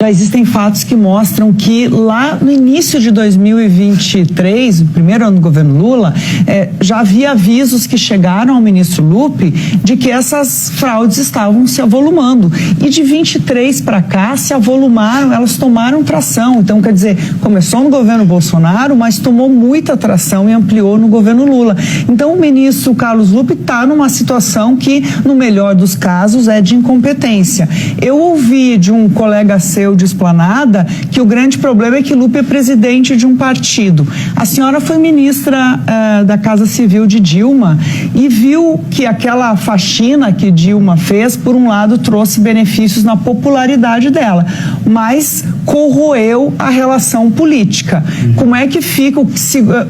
Já existem fatos que mostram que lá no início de 2023, o primeiro ano do governo Lula, já havia avisos que chegaram ao ministro Lupi de que essas fraudes estavam se avolumando. E de 23 para cá se avolumaram, elas tomaram tração. Então, quer dizer, começou no governo Bolsonaro, mas tomou muita tração e ampliou no governo Lula. Então, o ministro Carlos Lupi está numa situação que, no melhor dos casos, é de incompetência. Eu ouvi de um colega seu de Esplanada que o grande problema é que Lupi é presidente de um partido. A senhora foi ministra da Casa Civil de Dilma e viu que aquela faxina que Dilma fez, por um lado, trouxe benefícios na popularidade dela, mas corroeu a relação política. Como é que fica,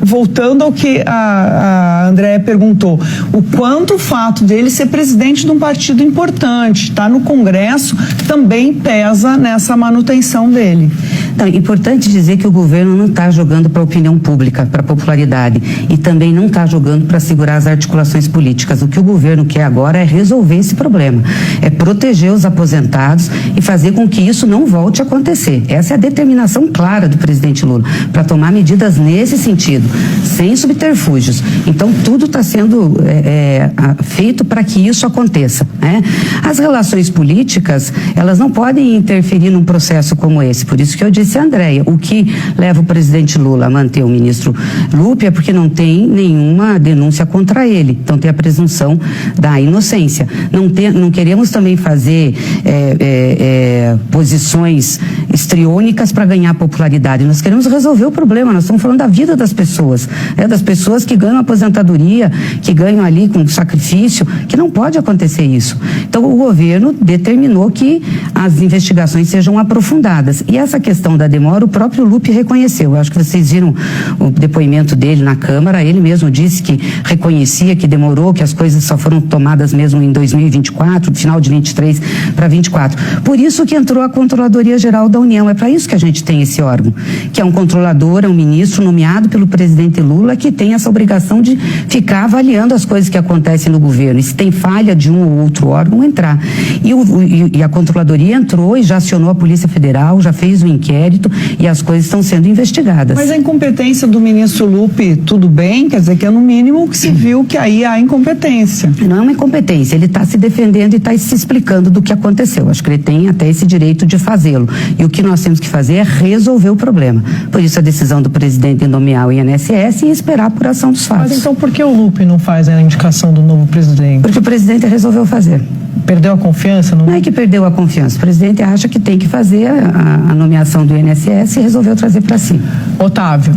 voltando ao que a Andréa perguntou, o quanto o fato dele ser presidente de um partido importante, estar no Congresso, também pesa nessa manutenção dele. Então, é importante dizer que o governo não está jogando para a opinião pública, para a popularidade, e também não está jogando para segurar as articulações políticas. O que o governo quer agora é resolver esse problema, é proteger os aposentados e fazer com que isso não volte a acontecer. Essa é a determinação clara do presidente Lula, para tomar medidas nesse sentido, sem subterfúgios. Então, tudo está sendo feito para que isso aconteça, né? As relações políticas, elas não podem interferir num processo como esse. Por isso que eu disse a Andréia, o que leva o presidente Lula a manter o ministro Lupi é porque não tem nenhuma denúncia contra ele. Então tem a presunção da inocência. Não queremos também fazer posições histriônicas para ganhar popularidade. Nós queremos resolver o problema. Nós estamos falando da vida das pessoas, das pessoas que ganham aposentadoria, que ganham ali com sacrifício, que não pode acontecer isso. Então o governo determinou que as investigações sejam aprofundadas. E essa questão da demora, o próprio Lupi reconheceu. Eu acho que vocês viram o depoimento dele na Câmara, ele mesmo disse que reconhecia que demorou, que as coisas só foram tomadas mesmo em 2024, final de 23 para 24. Por isso que entrou a Controladoria Geral da União. É para isso que a gente tem esse órgão, que é um controlador, é um ministro nomeado pelo presidente Lula, que tem essa obrigação de ficar avaliando as coisas que acontecem no governo. E se tem falha de um ou outro órgão, entrar. E a Controladoria entrou e já acionou a Polícia Federal, já fez o inquérito e as coisas estão sendo investigadas. Mas a incompetência do ministro Lupi, tudo bem? Quer dizer que é no mínimo que se viu que aí há incompetência. Não é uma incompetência, ele está se defendendo e está se explicando do que aconteceu. Acho que ele tem até esse direito de fazê-lo. E o que nós temos que fazer é resolver o problema. Por isso a decisão do presidente em nomear o INSS e esperar a apuração dos fatos. Mas então por que o Lupi não faz a indicação do novo presidente? Porque o presidente resolveu fazer. Perdeu a confiança? Não é que perdeu a confiança. O presidente acha que tem que fazer a nomeação do INSS e resolveu trazer para si. Otávio.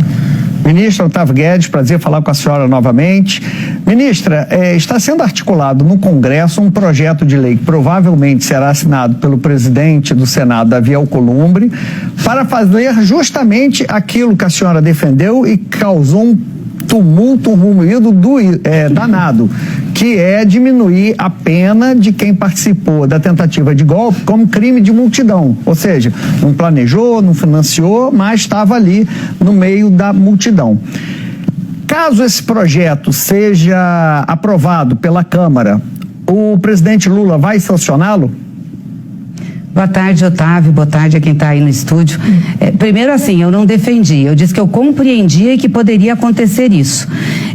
Ministra Otávio Guedes, prazer falar com a senhora novamente. Ministra, está sendo articulado no Congresso um projeto de lei que provavelmente será assinado pelo presidente do Senado, Davi Alcolumbre, para fazer justamente aquilo que a senhora defendeu e causou um tumulto, um ruído danado, que é diminuir a pena de quem participou da tentativa de golpe como crime de multidão, ou seja, não planejou, não financiou, mas estava ali no meio da multidão. Caso esse projeto seja aprovado pela Câmara, o presidente Lula vai sancioná-lo? Boa tarde, Otávio. Boa tarde a quem está aí no estúdio. Primeiro, assim, eu não defendi. Eu disse que eu compreendia que poderia acontecer isso.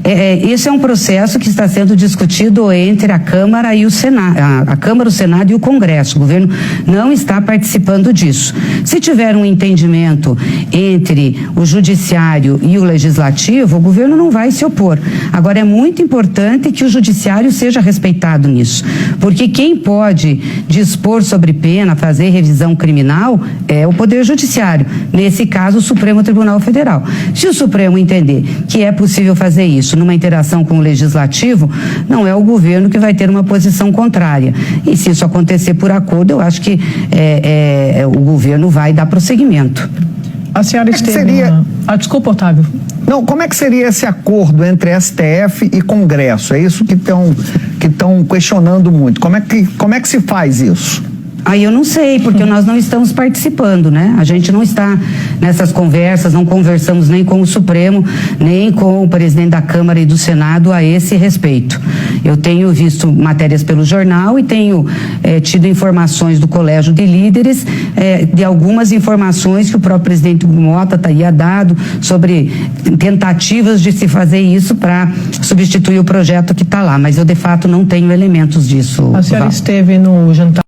Esse é um processo que está sendo discutido entre a Câmara e o Senado, a Câmara, o Senado e o Congresso. O governo não está participando disso. Se tiver um entendimento entre o Judiciário e o Legislativo, o governo não vai se opor. Agora, é muito importante que o Judiciário seja respeitado nisso, porque quem pode dispor sobre pena, fazer revisão criminal, é o Poder Judiciário. Nesse caso, o Supremo Tribunal Federal. Se o Supremo entender que é possível fazer isso numa interação com o Legislativo, não é o governo que vai ter uma posição contrária. E se isso acontecer por acordo, eu acho que o governo vai dar prosseguimento. A senhora seria... desculpa, Otávio. Não, como é que seria esse acordo entre STF e Congresso? É isso que estão questionando muito. Como é que se faz isso? Aí eu não sei, porque nós não estamos participando, né? A gente não está nessas conversas, não conversamos nem com o Supremo, nem com o presidente da Câmara e do Senado a esse respeito. Eu tenho visto matérias pelo jornal e tenho tido informações do Colégio de Líderes, de algumas informações que o próprio presidente Mota teria dado sobre tentativas de se fazer isso para substituir o projeto que está lá, mas eu de fato não tenho elementos disso. A senhora esteve no jantar